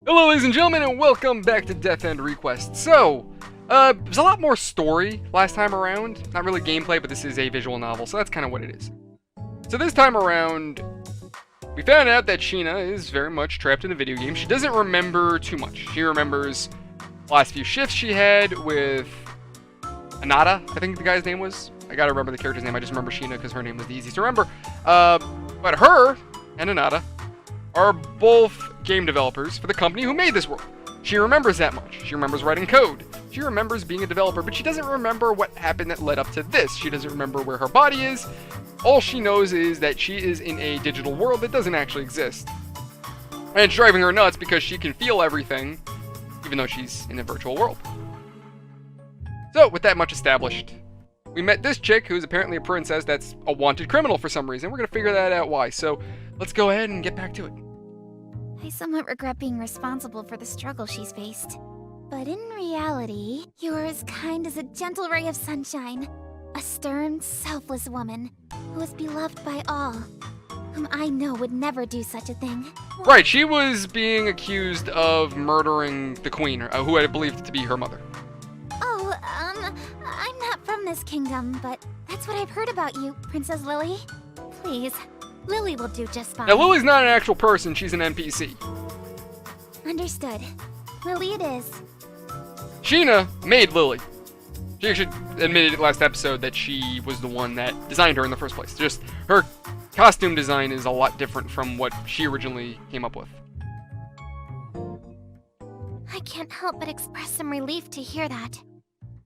Hello ladies and gentlemen, and welcome back to Death End Request. So, there's a lot more story last time around. Not really gameplay, but this is a visual novel, so that's kind of what it is. So this time around, we found out that Sheena is very much trapped in the video game. She doesn't remember too much. She remembers the last few shifts she had with Anata, I think the guy's name was. I gotta remember the character's name, I just remember Sheena because her name was the easiest to remember. But her and Anata are both game developers for the company who made this world. She remembers that much. She remembers writing code. She remembers being a developer, but she doesn't remember what happened that led up to this. She doesn't remember where her body is. All she knows is that she is in a digital world that doesn't actually exist. And it's driving her nuts because she can feel everything, even though she's in a virtual world. So, with that much established, we met this chick who's apparently a princess that's a wanted criminal for some reason. We're going to figure that out why. So, let's go ahead and get back to it. I somewhat regret being responsible for the struggle she's faced. But in reality, you are as kind as a gentle ray of sunshine. A stern, selfless woman who is beloved by all, whom I know would never do such a thing. Right, she was being accused of murdering the queen, who I believed to be her mother. Oh, I'm not from this kingdom, but that's what I've heard about you, Princess Lily. Please, Lily will do just fine. Now, Lily's not an actual person, she's an NPC. Understood. Lily it is. Sheena made Lily. She actually admitted last episode that she was the one that designed her in the first place. Just her costume design is a lot different from what she originally came up with. I can't help but express some relief to hear that.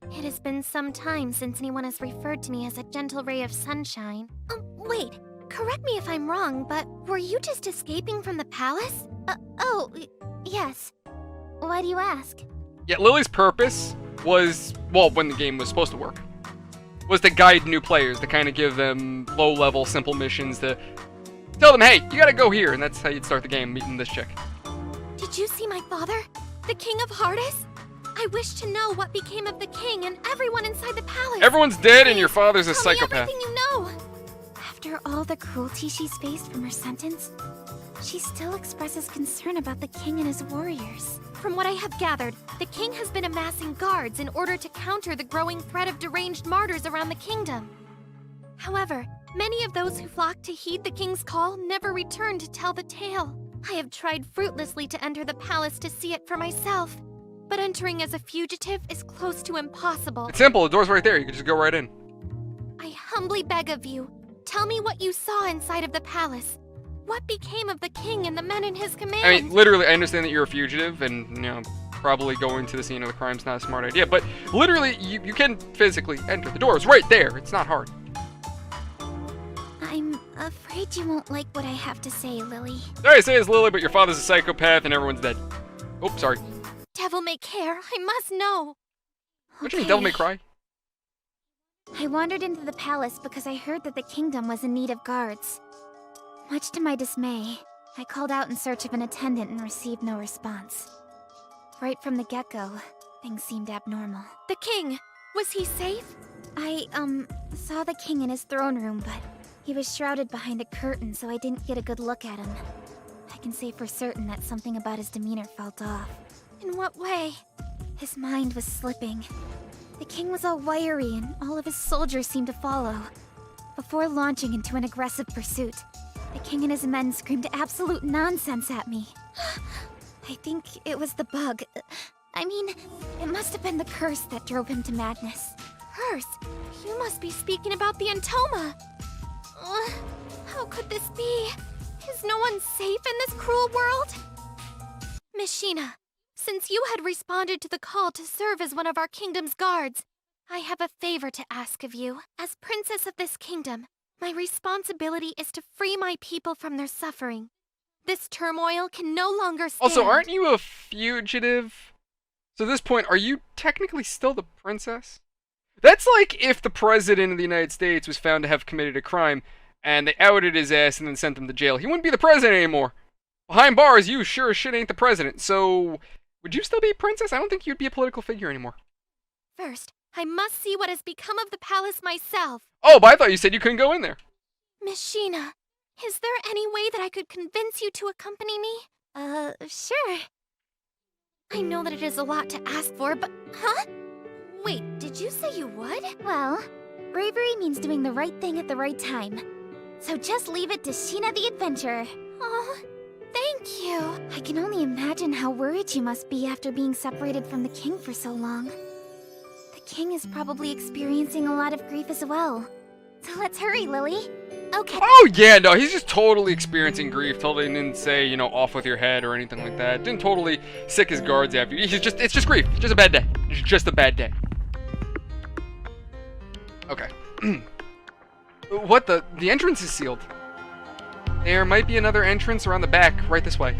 It has been some time since anyone has referred to me as a gentle ray of sunshine. Wait. Correct me if I'm wrong, but were you just escaping from the palace? Yes. Why do you ask? Yeah, Lily's purpose was, well, when the game was supposed to work, was to guide new players, to kind of give them low-level, simple missions, to tell them, hey, you gotta go here, and that's how you'd start the game, meeting this chick. Did you see my father? The King of Hardis? I wish to know what became of the king and everyone inside the palace. Everyone's dead and your father's a Tell me psychopath. everything you know. After all the cruelty she's faced from her sentence, she still expresses concern about the king and his warriors. From what I have gathered, the king has been amassing guards in order to counter the growing threat of deranged martyrs around the kingdom. However, many of those who flocked to heed the king's call never returned to tell the tale. I have tried fruitlessly to enter the palace to see it for myself, but entering as a fugitive is close to impossible. It's simple, the door's right there, you can just go right in. I humbly beg of you, tell me what you saw inside of the palace. What became of the king and the men in his command? I mean, literally, I understand that you're a fugitive, and, you know, probably going to the scene of the crime's not a smart idea, but literally, you can physically enter. The door's right there, it's not hard. I'm afraid you won't like what I have to say, Lily. Sorry to say it's Lily, but your father's a psychopath and everyone's dead. Oh, sorry. Devil may care, I must know. What do you mean, Devil May Cry? I wandered into the palace because I heard that the kingdom was in need of guards. Much to my dismay, I called out in search of an attendant and received no response. Right from the get-go, things seemed abnormal. The king! Was he safe? I, saw the king in his throne room, but he was shrouded behind a curtain, so I didn't get a good look at him. I can say for certain that something about his demeanor felt off. In what way? His mind was slipping. The king was all wiry and all of his soldiers seemed to follow. Before launching into an aggressive pursuit, the king and his men screamed absolute nonsense at me. I think it was the bug. I mean, it must have been the curse that drove him to madness. Curse? You must be speaking about the Entoma. How could this be? Is no one safe in this cruel world? Miss Sheena, since you had responded to the call to serve as one of our kingdom's guards, I have a favor to ask of you. As princess of this kingdom, my responsibility is to free my people from their suffering. This turmoil can no longer stand. Also, aren't you a fugitive? So at this point, are you technically still the princess? That's like if the president of the United States was found to have committed a crime, and they outed his ass and then sent him to jail. He wouldn't be the president anymore. Behind bars, you sure as shit ain't the president. So, would you still be a princess? I don't think you'd be a political figure anymore. First, I must see what has become of the palace myself. Oh, but I thought you said you couldn't go in there. Miss Sheena, is there any way that I could convince you to accompany me? Sure. I know that it is a lot to ask for, but... Huh? Wait, did you say you would? Well, bravery means doing the right thing at the right time. So just leave it to Sheena the Adventurer. Oh, thank you. I can only imagine how worried you must be after being separated from the king for so long. The king is probably experiencing a lot of grief as well. So let's hurry, Lily. Okay. Oh, yeah, no, he's just totally experiencing grief. Totally didn't say, you know, off with your head or anything like that. Didn't totally sick his guards after you. It's just grief. Just a bad day. It's just a bad day. Okay. What the? The entrance is sealed. There might be another entrance around the back, right this way.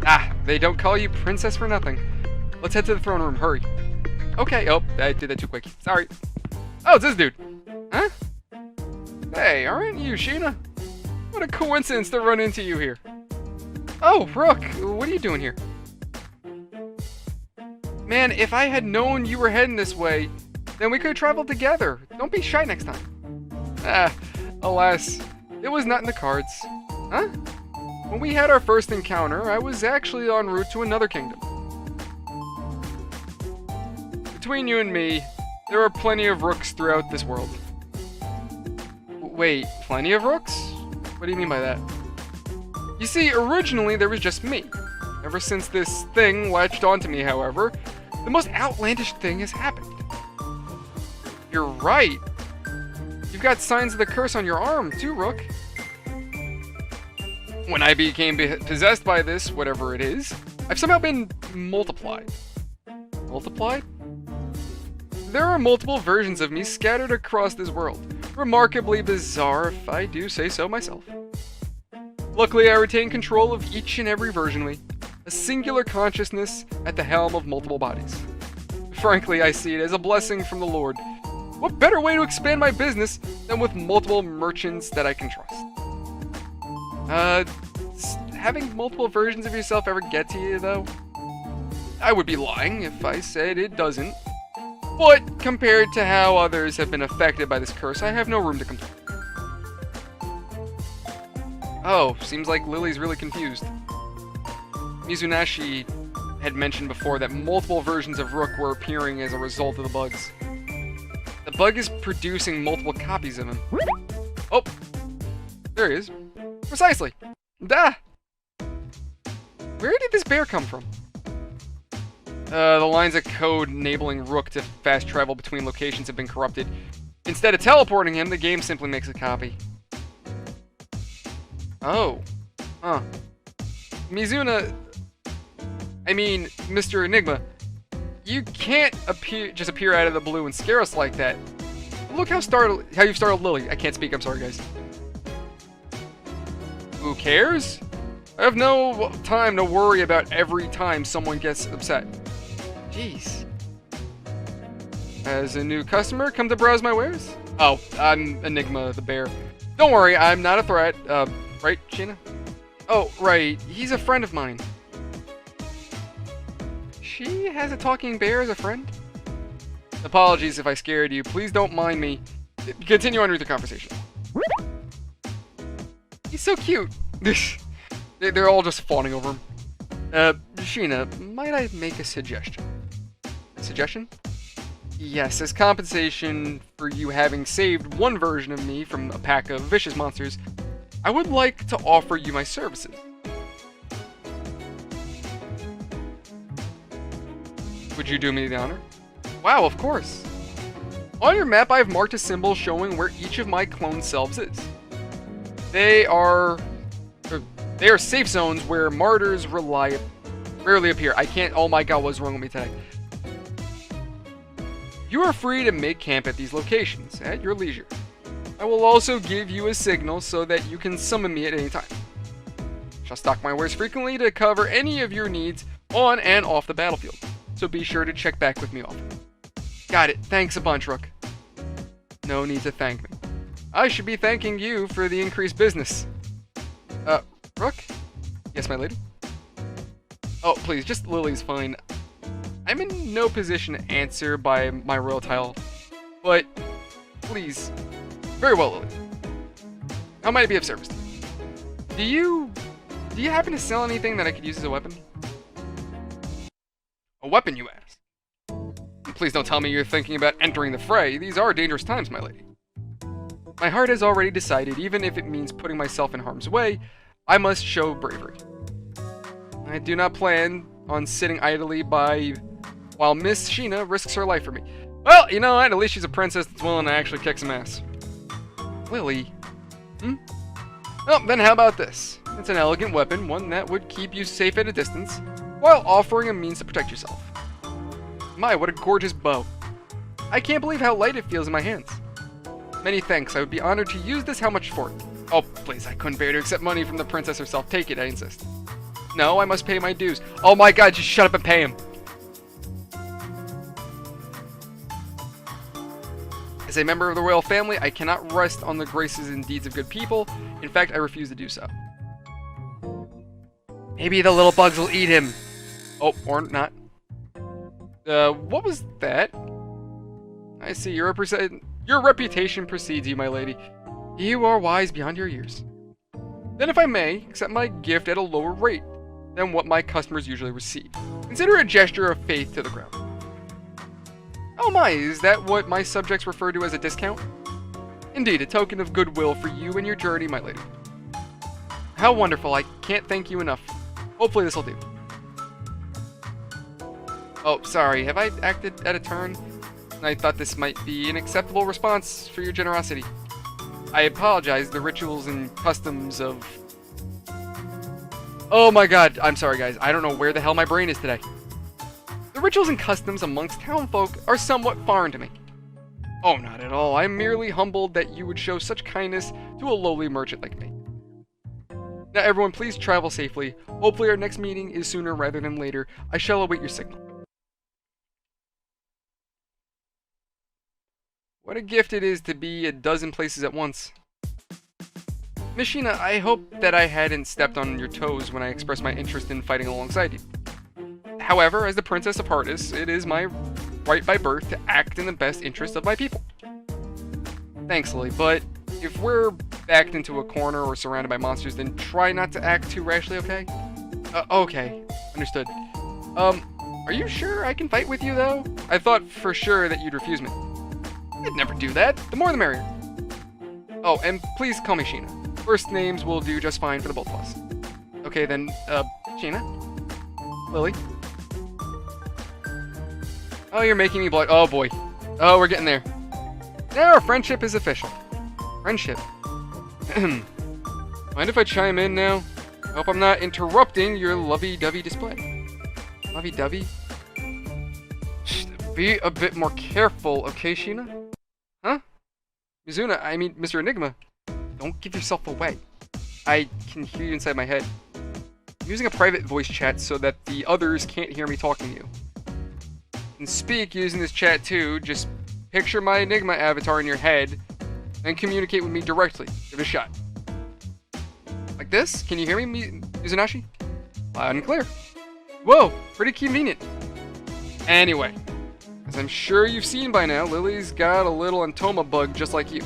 Ah, they don't call you princess for nothing. Let's head to the throne room, hurry. Okay, oh, I did that too quick. Sorry. Oh, it's this dude. Huh? Hey, aren't you Sheena? What a coincidence to run into you here. Oh, Rook, what are you doing here? Man, if I had known you were heading this way, then we could have traveled together. Don't be shy next time. Ah, alas, it was not in the cards. Huh? When we had our first encounter, I was actually en route to another kingdom. Between you and me, there are plenty of rooks throughout this world. Wait, plenty of rooks? What do you mean by that? You see, originally there was just me. Ever since this thing latched onto me, however, the most outlandish thing has happened. You're right. You've got signs of the curse on your arm, too, Rook. When I became possessed by this, whatever it is, I've somehow been multiplied. Multiplied? There are multiple versions of me scattered across this world. Remarkably bizarre, if I do say so myself. Luckily, I retain control of each and every version of me. A singular consciousness at the helm of multiple bodies. Frankly, I see it as a blessing from the Lord. What better way to expand my business than with multiple merchants that I can trust? Having multiple versions of yourself ever get to you, though? I would be lying if I said it doesn't. But compared to how others have been affected by this curse, I have no room to complain. Oh, seems like Lily's really confused. Mizunashi had mentioned before that multiple versions of Rook were appearing as a result of the bugs. The bug is producing multiple copies of him. Oh, there he is. Precisely. Da! Where did this bear come from? The lines of code enabling Rook to fast travel between locations have been corrupted. Instead of teleporting him, the game simply makes a copy. Oh. Huh. Mr. Enigma, you can't just appear out of the blue and scare us like that. Look how you've startled Lily. I can't speak, I'm sorry, guys. Who cares? I have no time to worry about every time someone gets upset. Jeez. As a new customer, come to browse my wares? Oh, I'm Enigma the bear. Don't worry, I'm not a threat. Right, Sheena? Oh, right. He's a friend of mine. She has a talking bear as a friend? Apologies if I scared you. Please don't mind me. Continue on with the conversation. He's so cute. They're all just fawning over him. Sheena, might I make a suggestion? A suggestion? Yes, as compensation for you having saved one version of me from a pack of vicious monsters, I would like to offer you my services. Would you do me the honor? Wow, of course. On your map, I have marked a symbol showing where each of my clone selves is. They are safe zones where martyrs rarely appear. I can't. Oh my god, what's wrong with me today? You are free to make camp at these locations at your leisure. I will also give you a signal so that you can summon me at any time. Shall stock my wares frequently to cover any of your needs on and off the battlefield, so be sure to check back with me often. Got it. Thanks a bunch, Rook. No need to thank me. I should be thanking you for the increased business. Rook? Yes, my lady? Oh, please, just Lily's fine. I'm in no position to answer by my royal title, but please. Very well, Lily. How might I be of service? Do you happen to sell anything that I could use as a weapon? weapon, you ask? Please don't tell me you're thinking about entering the fray. These are dangerous times, my lady. My heart has already decided, even if it means putting myself in harm's way, I must show bravery. I do not plan on sitting idly by while Miss Sheena risks her life for me. Well, you know what? At least she's a princess that's willing to actually kick some ass. Lily? Well, then how about this? It's an elegant weapon, one that would keep you safe at a distance, while offering a means to protect yourself. My, what a gorgeous bow. I can't believe how light it feels in my hands. Many thanks, I would be honored to use this. How much for it? Oh, please, I couldn't bear to accept money from the princess herself. Take it, I insist. No, I must pay my dues. Oh my god, just shut up and pay him. As a member of the royal family, I cannot rest on the graces and deeds of good people. In fact, I refuse to do so. Maybe the little bugs will eat him. Oh, or not. What was that? I see, your reputation precedes you, my lady. You are wise beyond your years. Then if I may, accept my gift at a lower rate than what my customers usually receive. Consider it a gesture of faith to the crown. Oh my, is that what my subjects refer to as a discount? Indeed, a token of goodwill for you and your journey, my lady. How wonderful, I can't thank you enough. Hopefully this'll do. Oh, sorry, have I acted at a turn? I thought this might be an acceptable response for your generosity. I apologize, the rituals and customs of... Oh my god, I'm sorry guys, I don't know where the hell my brain is today. The rituals and customs amongst townfolk are somewhat foreign to me. Oh, not at all, I'm merely humbled that you would show such kindness to a lowly merchant like me. Now everyone, please travel safely. Hopefully our next meeting is sooner rather than later. I shall await your signal. What a gift it is to be a dozen places at once. Miss Sheena, I hope that I hadn't stepped on your toes when I expressed my interest in fighting alongside you. However, as the Princess of Hardis, it is my right by birth to act in the best interest of my people. Thanks, Lily, but if we're backed into a corner or surrounded by monsters, then try not to act too rashly, okay? Okay. Understood. Are you sure I can fight with you, though? I thought for sure that you'd refuse me. I'd never do that. The more the merrier. Oh, and please call me Sheena. First names will do just fine for the both of us. Okay, then, Sheena? Lily? Oh, you're making me blush. Oh, boy. Oh, we're getting there. Now our friendship is official. Friendship. Mind if I chime in now? I hope I'm not interrupting your lovey-dovey display. Lovey-dovey? Be a bit more careful, okay, Sheena? Huh? Mizuna, I mean, Mr. Enigma. Don't give yourself away. I can hear you inside my head. I'm using a private voice chat so that the others can't hear me talking to you. And speak using this chat too. Just picture my Enigma avatar in your head and communicate with me directly. Give it a shot. Like this? Can you hear me, Mizunashi? Loud and clear. Whoa, pretty convenient. Anyway, as I'm sure you've seen by now, Lily's got a little Antoma bug just like you.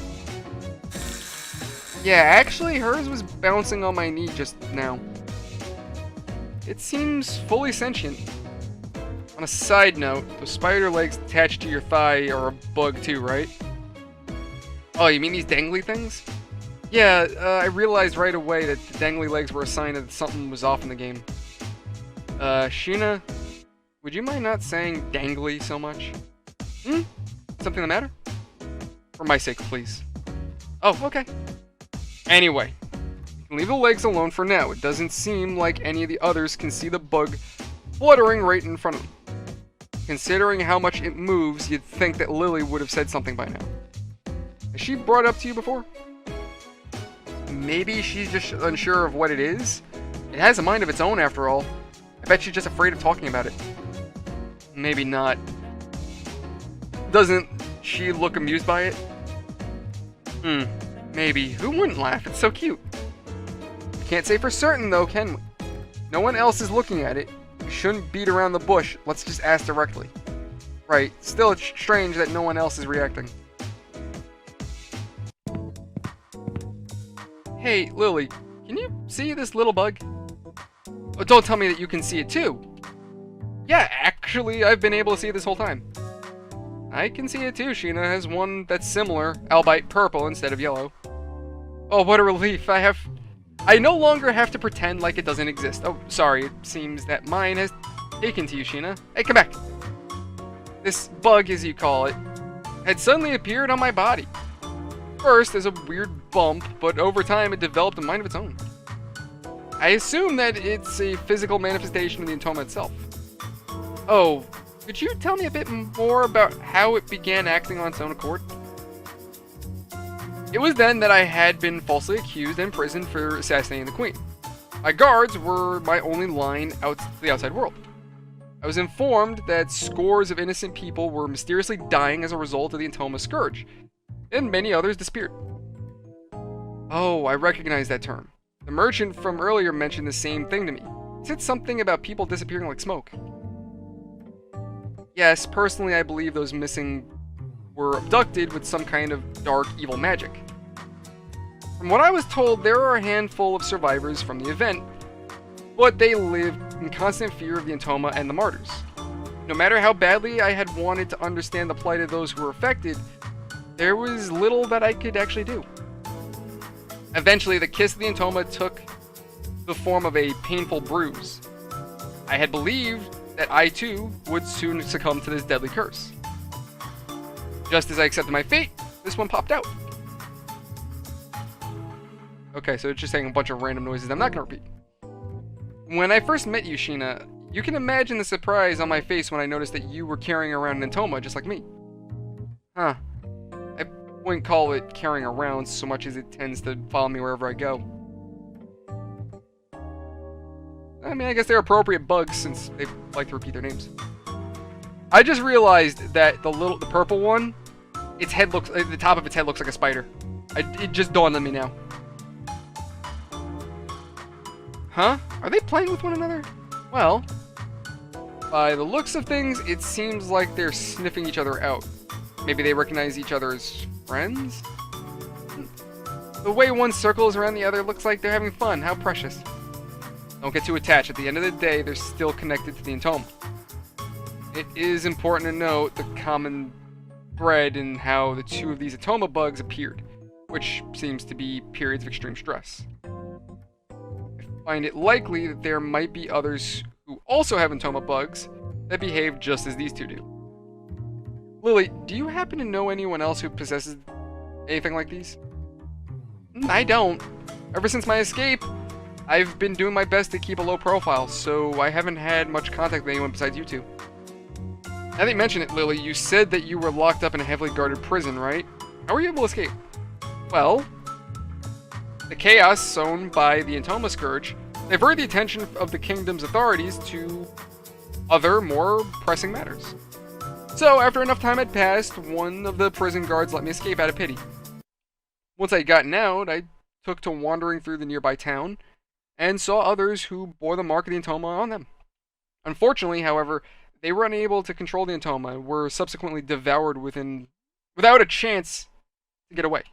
Yeah, actually hers was bouncing on my knee just now. It seems fully sentient. On a side note, the spider legs attached to your thigh are a bug too, right? Oh, you mean these dangly things? Yeah, I realized right away that the dangly legs were a sign that something was off in the game. Sheena, would you mind not saying dangly so much? Something the matter? For my sake, please. Oh, okay. Anyway, you can leave the legs alone for now. It doesn't seem like any of the others can see the bug fluttering right in front of them. Considering how much it moves, you'd think that Lily would have said something by now. Has she brought it up to you before? Maybe she's just unsure of what it is? It has a mind of its own after all. I bet she's just afraid of talking about it. Maybe not. Doesn't she look amused by it? Maybe. Who wouldn't laugh? It's so cute. Can't say for certain though, can we? No one else is looking at it. We shouldn't beat around the bush. Let's just ask directly. Right. Still, it's strange that no one else is reacting. Hey, Lily, can you see this little bug? Oh, don't tell me that you can see it too. Yeah, Actually, I've been able to see it this whole time. I can see it too. Sheena has one that's similar, albeit purple instead of yellow. Oh, what a relief. I no longer have to pretend like it doesn't exist. Oh, sorry, it seems that mine has taken to you, Sheena. Hey, come back. This bug, as you call it, had suddenly appeared on my body. First as a weird bump, but over time it developed a mind of its own. I assume that it's a physical manifestation of the Entoma itself. Oh, could you tell me a bit more about how it began acting on its own accord? It was then that I had been falsely accused and imprisoned for assassinating the Queen. My guards were my only line out to the outside world. I was informed that scores of innocent people were mysteriously dying as a result of the Entoma Scourge, and many others disappeared. Oh, I recognize that term. The merchant from earlier mentioned the same thing to me. He said something about people disappearing like smoke. Yes, personally I believe those missing were abducted with some kind of dark, evil magic. From what I was told, there are a handful of survivors from the event, but they lived in constant fear of the Entoma and the martyrs. No matter how badly I had wanted to understand the plight of those who were affected, there was little that I could actually do. Eventually, the kiss of the Entoma took the form of a painful bruise. I had believed that I too would soon succumb to this deadly curse. Just as I accepted my fate, this one popped out. Okay, so it's just saying a bunch of random noises I'm not going to repeat. When I first met you, Sheena, you can imagine the surprise on my face when I noticed that you were carrying around an Entoma just like me. Huh. I wouldn't call it carrying around so much as it tends to follow me wherever I go. I mean, I guess they're appropriate bugs since they like to repeat their names. I just realized that the purple one, its head looks, the top of its head looks like a spider. It just dawned on me now. Huh? Are they playing with one another? Well, by the looks of things, it seems like they're sniffing each other out. Maybe they recognize each other as friends? The way one circles around the other looks like they're having fun. How precious. Don't get too attached. At the end of the day, they're still connected to the Entoma. It is important to note the common thread in how the two of these Entoma bugs appeared, which seems to be periods of extreme stress. I find it likely that there might be others who also have Entoma bugs that behave just as these two do. Lily, do you happen to know anyone else who possesses anything like these? I don't. Ever since my escape, I've been doing my best to keep a low profile, so I haven't had much contact with anyone besides you two. Now that you mention it, Lily, you said that you were locked up in a heavily guarded prison, right? How were you able to escape? Well, the chaos sown by the Entoma Scourge diverted the attention of the kingdom's authorities to other, more pressing matters. So, after enough time had passed, one of the prison guards let me escape out of pity. Once I had gotten out, I took to wandering through the nearby town, and saw others who bore the mark of the Entoma on them. Unfortunately, however, they were unable to control the Entoma and were subsequently devoured without a chance to get away.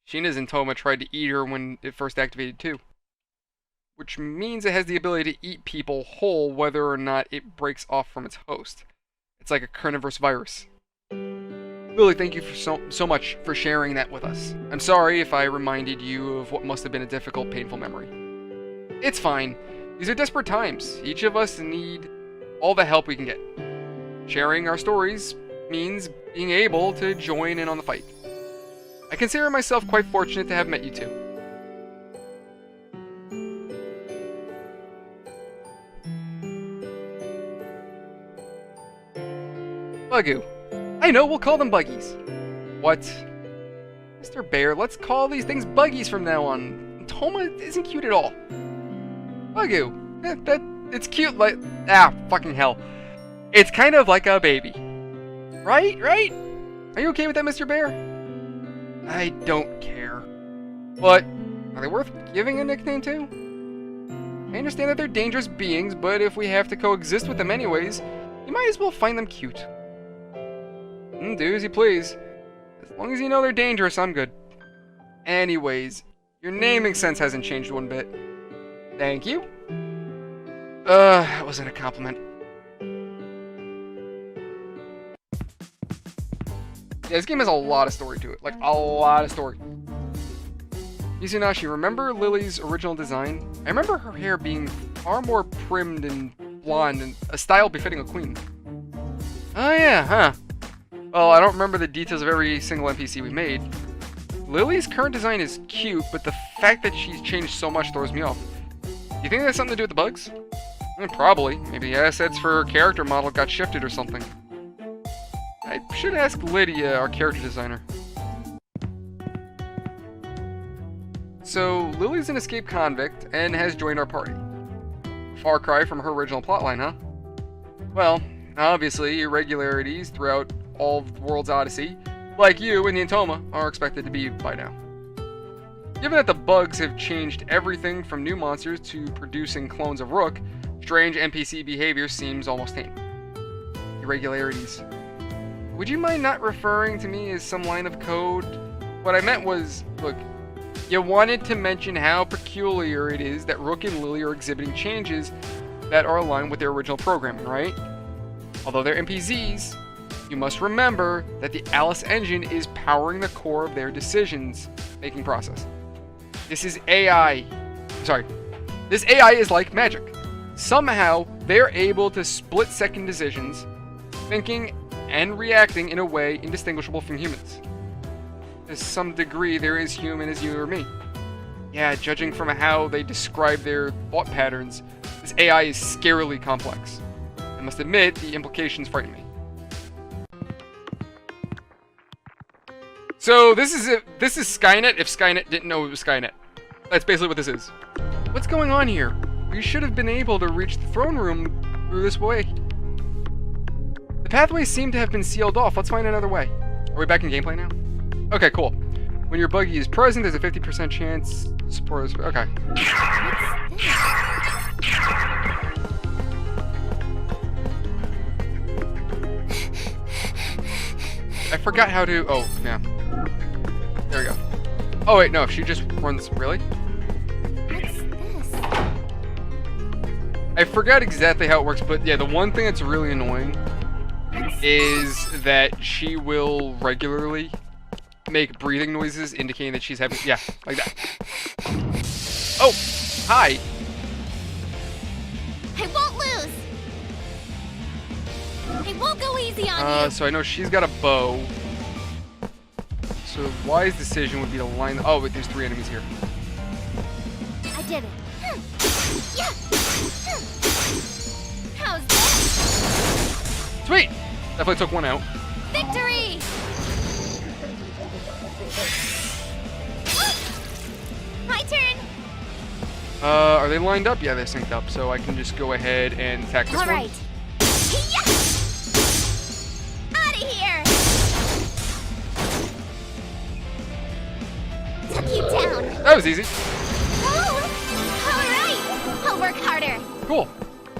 Sheena's Entoma tried to eat her when it first activated too, which means it has the ability to eat people whole whether or not it breaks off from its host. It's like a carnivorous virus. Lily, thank you for so much for sharing that with us. I'm sorry if I reminded you of what must have been a difficult, painful memory. It's fine. These are desperate times. Each of us need all the help we can get. Sharing our stories means being able to join in on the fight. I consider myself quite fortunate to have met you two. Bugoo. I know, we'll call them buggies. What? Mr. Bear, let's call these things buggies from now on. Entoma isn't cute at all. Bugoo. It's cute like... fucking hell. It's kind of like a baby. Right? Are you okay with that, Mr. Bear? I don't care. But, are they worth giving a nickname to? I understand that they're dangerous beings, but if we have to coexist with them anyways, you might as well find them cute. Do as you please. As long as you know they're dangerous, I'm good. Anyways, your naming sense hasn't changed one bit. Thank you. That wasn't a compliment. Yeah, this game has a lot of story to it. Like, a lot of story. Izanashi, remember Lily's original design? I remember her hair being far more primmed and blonde, and a style befitting a queen. Oh yeah, huh. Well, I don't remember the details of every single NPC we made. Lily's current design is cute, but the fact that she's changed so much throws me off. You think that's something to do with the bugs? Probably. Maybe the assets for her character model got shifted or something. I should ask Lydia, our character designer. So, Lily's an escaped convict and has joined our party. Far cry from her original plotline, huh? Well, obviously, irregularities throughout all of the world's odyssey, like you and the Intoma, are expected to be by now. Given that the bugs have changed everything from new monsters to producing clones of Rook, strange NPC behavior seems almost tame. Irregularities. Would you mind not referring to me as some line of code? What I meant was, look, you wanted to mention how peculiar it is that Rook and Lily are exhibiting changes that are aligned with their original programming, right? Although they're NPCs, you must remember that the Alice engine is powering the core of their decisions-making process. This is AI. Sorry. This AI is like magic. Somehow, they're able to split-second decisions, thinking and reacting in a way indistinguishable from humans. To some degree, they're as human as you or me. Yeah, judging from how they describe their thought patterns, this AI is scarily complex. I must admit, the implications frighten me. So this is Skynet if Skynet didn't know it was Skynet. That's basically what this is. What's going on here? We should have been able to reach the throne room through this way. The pathways seem to have been sealed off. Let's find another way. Are we back in gameplay now? Okay, cool. When your buggy is present, there's a 50% chance supporters. Okay. I forgot how to. Oh, yeah. There we go. Oh wait, no. She just runs. Really? What's this? I forgot exactly how it works, but yeah, the one thing that's really annoying is that she will regularly make breathing noises indicating that she's having, yeah, like that. Oh, hi. I won't lose. I won't go easy on you. So I know she's got a bow. So the wise decision would be to line. Oh, wait, there's 3 enemies here. I did it. Yeah. How's this? Sweet. Definitely took one out. Victory! My turn. Are they lined up? Yeah, they're synced up. So I can just go ahead and attack this one. All right. Out of here. Took you down. That was easy. Oh, all right. I'll work harder. Cool.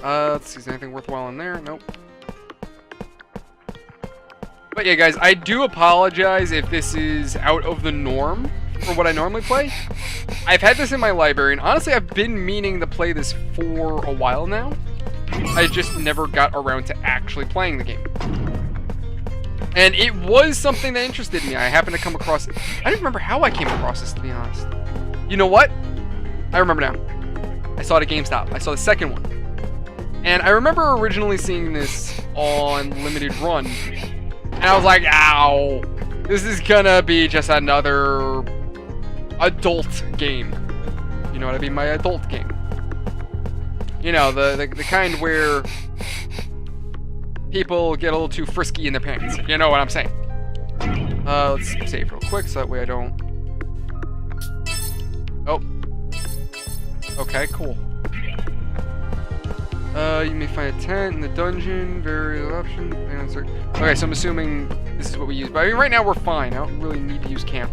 Let's see. Is there anything worthwhile in there? Nope. But yeah, guys, I do apologize if this is out of the norm for what I normally play. I've had this in my library, and honestly, I've been meaning to play this for a while now. I just never got around to actually playing the game. And it was something that interested me. I happened to come across it. I don't remember how I came across this, to be honest. You know what? I remember now. I saw it at GameStop. I saw the second one. And I remember originally seeing this on Limited Run. And I was like, ow, this is gonna be just another adult game. You know what I mean? My adult game. You know, the kind where people get a little too frisky in their pants. You know what I'm saying? Let's save real quick so that way I don't... Oh. Okay, cool. You may find a tent in the dungeon, various options. Okay, so I'm assuming this is what we use. But I mean, right now we're fine. I don't really need to use camp.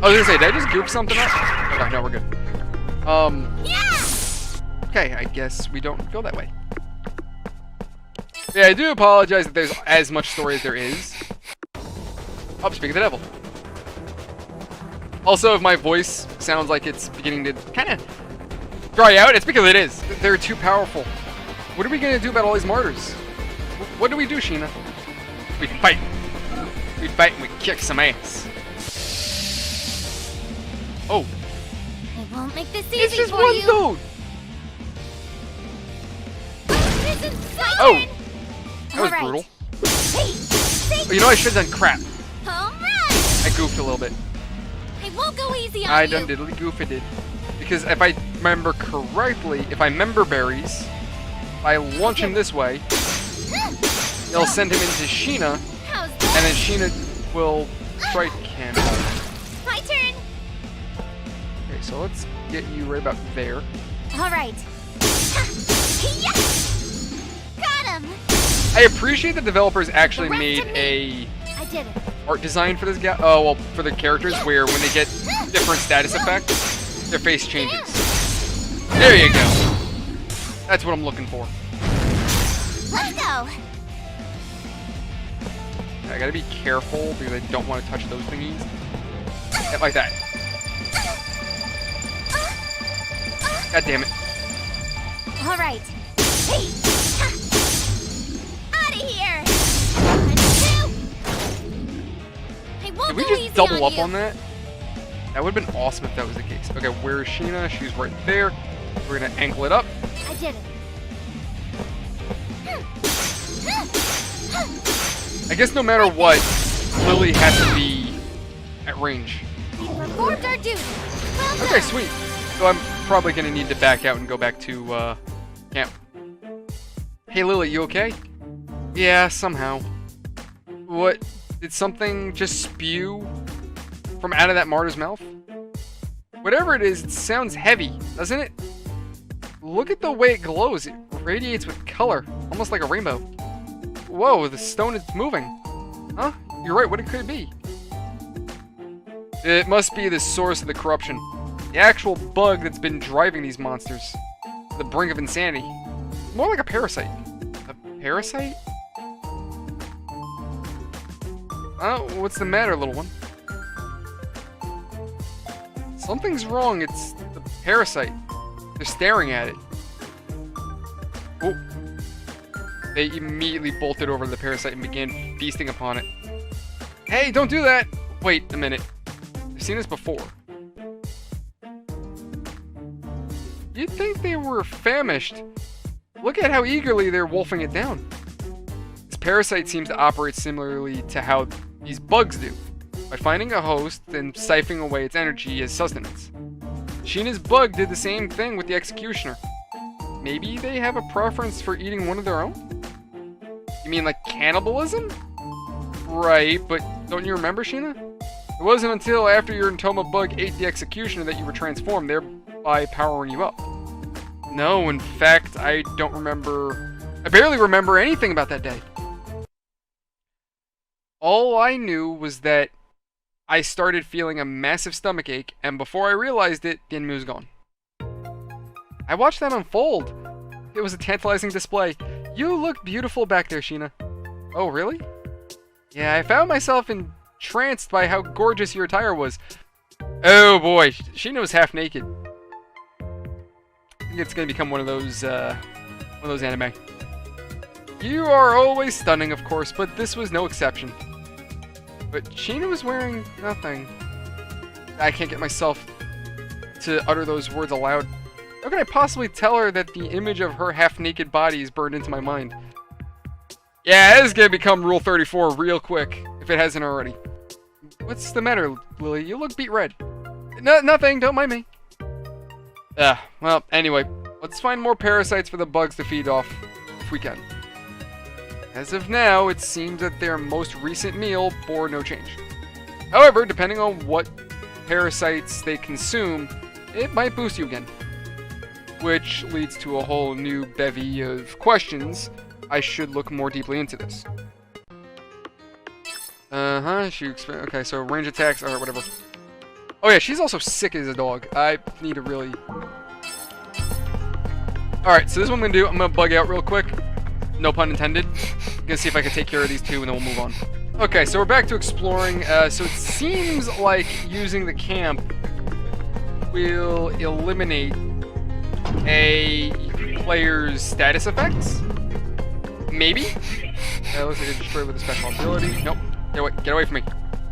I was gonna say, did I just goof something up? Okay, no, we're good. Okay, I guess we don't go that way. Yeah, I do apologize that there's as much story as there is. Oh, speak of the devil. Also, if my voice sounds like it's beginning to kind of dry out, it's because it is. They're too powerful. What are we going to do about all these martyrs? What do we do, Sheena? We fight. We fight and we kick some ass. Oh. I won't make this easy It's just for one you. dude. This is my Oh. turn. That was All right. brutal. Hey, Oh, you know, I should have done crap. home run. I goofed a little bit. I won't go easy on I you. done diddly goofed it. Because if I remember correctly, if I member berries, I launch him this way, it'll send him into Sheena, How's and that? then Sheena will strike him. My turn. Okay, so let's get you right about there. All right. Yeah. Got him. I appreciate the developers actually The rest made of me. a I did it. art design for this guy. Oh, well, for the characters, where when they get different status effects, their face changes. There you go. That's what I'm looking for. Let's go. I gotta be careful because I don't want to touch those thingies. Yeah, like that. God damn it. All right. Hey. Out of here. I won't Did we go just easy double on up you. on that? That would have been awesome if that was the case. Okay, where is Sheena? She's right there. We're gonna ankle it up. I did it. I guess no matter what, Lily has to be at range. We performed our duty. Well Okay, done. sweet. So I'm probably gonna need to back out and go back to camp. Hey Lily, you okay? Yeah, somehow. What? Did something just spew from out of that martyr's mouth? Whatever it is, it sounds heavy, doesn't it? Look at the way it glows. It radiates with color, almost like a rainbow. Whoa, the stone is moving. Huh? You're right, what could it be? It must be the source of the corruption. The actual bug that's been driving these monsters to the brink of insanity. More like a parasite. A parasite? Oh, what's the matter, little one? Something's wrong. It's the parasite. They're staring at it. Oh. They immediately bolted over to the parasite and began feasting upon it. Hey, don't do that! Wait a minute. I've seen this before. You'd think they were famished. Look at how eagerly they're wolfing it down. This parasite seems to operate similarly to how these bugs do, by finding a host and siphoning away its energy as sustenance. Sheena's bug did the same thing with the executioner. Maybe they have a preference for eating one of their own? You mean like cannibalism? Right, but don't you remember, Sheena? It wasn't until after your Entoma bug ate the executioner that you were transformed, thereby powering you up. No, in fact, I don't remember... I barely remember anything about that day. All I knew was that I started feeling a massive stomach ache, and before I realized it, the enemy was gone. I watched that unfold. It was a tantalizing display. You look beautiful back there, Sheena. Oh, really? Yeah, I found myself entranced by how gorgeous your attire was. Oh boy, Sheena was half naked. I think it's gonna become one of those anime. You are always stunning, of course, but this was no exception. But Sheena was wearing nothing. I can't get myself to utter those words aloud. How can I possibly tell her that the image of her half-naked body is burned into my mind? Yeah, this is gonna become Rule 34 real quick, if it hasn't already. What's the matter, Lily? You look beet red. No, nothing, don't mind me. Well, anyway, let's find more parasites for the bugs to feed off, if we can. As of now, it seems that their most recent meal bore no change. However, depending on what parasites they consume, it might boost you again. Which leads to a whole new bevy of questions. I should look more deeply into this. Okay, so range attacks, alright, whatever. Oh yeah, she's also sick as a dog. I need to really... Alright, so this is what I'm gonna do. I'm gonna bug out real quick. No pun intended. I'm gonna see if I can take care of these two and then we'll move on. Okay, so we're back to exploring. So it seems like using the camp will eliminate a player's status effects. Maybe? Looks like it's destroyed with a special ability. Nope. Get away from me.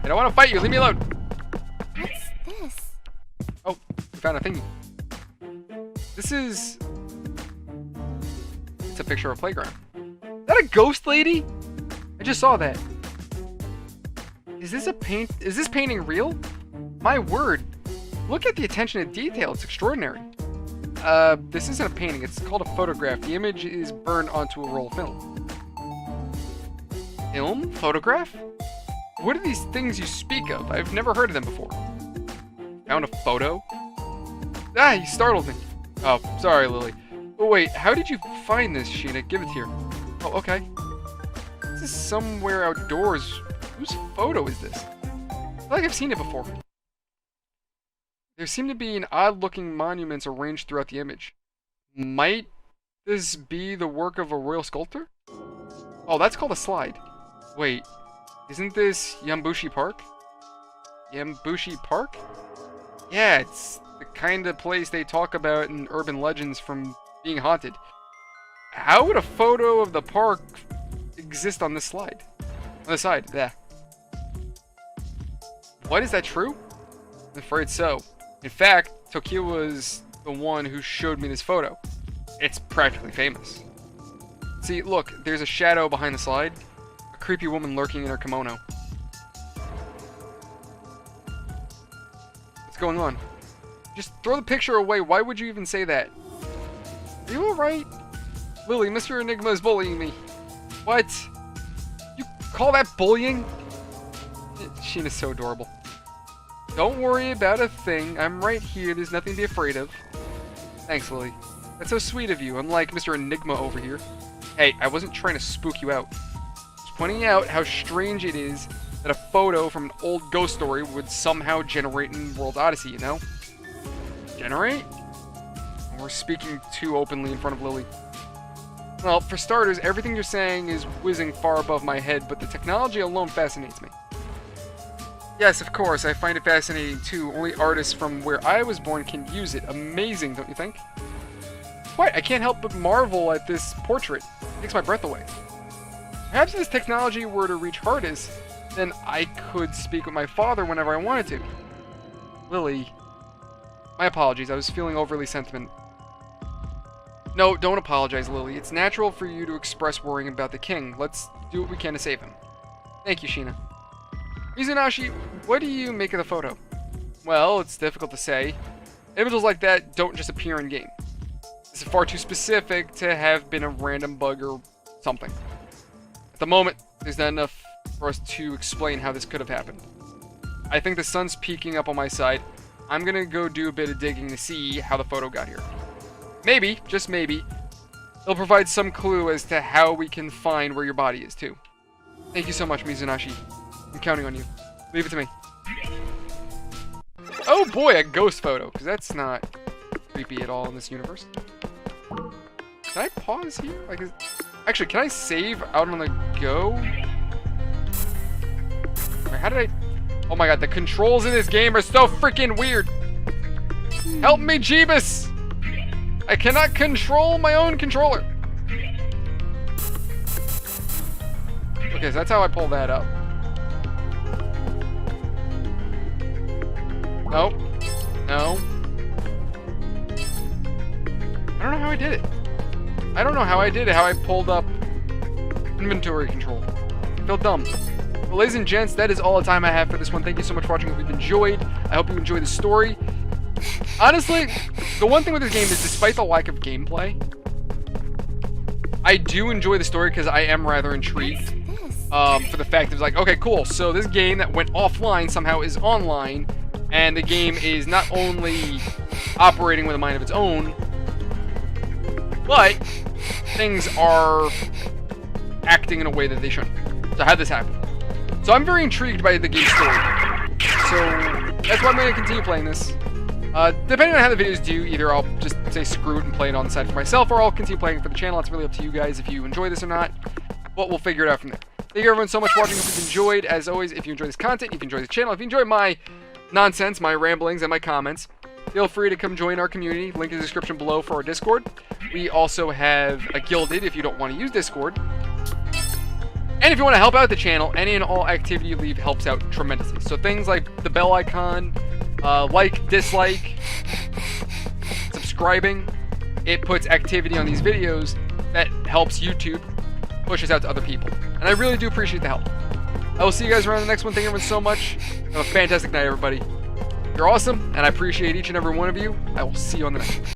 I don't want to fight you. Leave me alone. What's this? Oh, we found a thingy. This is... It's a picture of a playground. Is that a ghost lady? I just saw that. Is this painting real? My word. Look at the attention to detail. It's extraordinary. This isn't a painting. It's called a photograph. The image is burned onto a roll of film. Film? Photograph? What are these things you speak of? I've never heard of them before. Found a photo? Ah, you startled me. Oh, sorry, Lily. Oh, wait. How did you find this, Sheena? Give it here. Oh, okay. This is somewhere outdoors. Whose photo is this? I feel like I've seen it before. There seem to be odd-looking monuments arranged throughout the image. Might this be the work of a royal sculptor? Oh, that's called a slide. Wait, isn't this Yambushi Park? Yambushi Park? Yeah, it's the kind of place they talk about in urban legends from being haunted. How would a photo of the park exist on this slide? On the side, there. What, is that true? I'm afraid so. In fact, Tokyo was the one who showed me this photo. It's practically famous. See, look, there's a shadow behind the slide. A creepy woman lurking in her kimono. What's going on? Just throw the picture away. Why would you even say that? Are you alright? Lily, Mr. Enigma is bullying me. What? You call that bullying? Sheena's so adorable. Don't worry about a thing. I'm right here. There's nothing to be afraid of. Thanks, Lily. That's so sweet of you, unlike Mr. Enigma over here. Hey, I wasn't trying to spook you out. Just pointing out how strange it is that a photo from an old ghost story would somehow generate in World Odyssey, you know? Generate? We're speaking too openly in front of Lily. Well, for starters, everything you're saying is whizzing far above my head, but the technology alone fascinates me. Yes, of course, I find it fascinating too. Only artists from where I was born can use it. Amazing, don't you think? Quite, I can't help but marvel at this portrait. It takes my breath away. Perhaps if this technology were to reach hardest, then I could speak with my father whenever I wanted to. Lily, my apologies, I was feeling overly sentimental. No, don't apologize, Lily. It's natural for you to express worrying about the king. Let's do what we can to save him. Thank you, Sheena. Mizunashi, what do you make of the photo? Well, it's difficult to say. Images like that don't just appear in game. This is far too specific to have been a random bug or something. At the moment, there's not enough for us to explain how this could have happened. I think the sun's peeking up on my side. I'm gonna go do a bit of digging to see how the photo got here. Maybe, just maybe, it'll provide some clue as to how we can find where your body is, too. Thank you so much, Mizunashi. I'm counting on you. Leave it to me. Oh boy, a ghost photo, because that's not creepy at all in this universe. Can I pause here? Like, actually, can I save out on the go? Wait, how did I... Oh my god, the controls in this game are so freaking weird. Help me, Jeebus! I cannot control my own controller. Okay, so that's how I pull that up. Nope. No. I don't know how I did it. I don't know how I did it, how I pulled up inventory control. I feel dumb. Well, ladies and gents, that is all the time I have for this one. Thank you so much for watching. If you've enjoyed, I hope you enjoyed the story. Honestly, the one thing with this game is, despite the lack of gameplay, I do enjoy the story because I am rather intrigued for the fact that it's like, okay, cool, so this game that went offline somehow is online, and the game is not only operating with a mind of its own, but things are acting in a way that they shouldn't. So how'd this happen? So I'm very intrigued by the game's story. So that's why I'm going to continue playing this. Depending on how the videos do, either I'll just say screw it and play it on the side for myself, or I'll continue playing it for the channel. It's really up to you guys if you enjoy this or not. But we'll figure it out from there. Thank you everyone so much for watching. If you've enjoyed, as always, if you enjoy this content, if you enjoy the channel, if you enjoy my nonsense, my ramblings, and my comments, feel free to come join our community. Link in the description below for our Discord. We also have a Guilded if you don't want to use Discord. And if you want to help out the channel, any and all activity you leave helps out tremendously. So things like the bell icon, like, dislike, subscribing, it puts activity on these videos that helps YouTube push us out to other people. And I really do appreciate the help. I will see you guys around the next one. Thank you everyone so much. Have a fantastic night, everybody. You're awesome, and I appreciate each and every one of you. I will see you on the next one.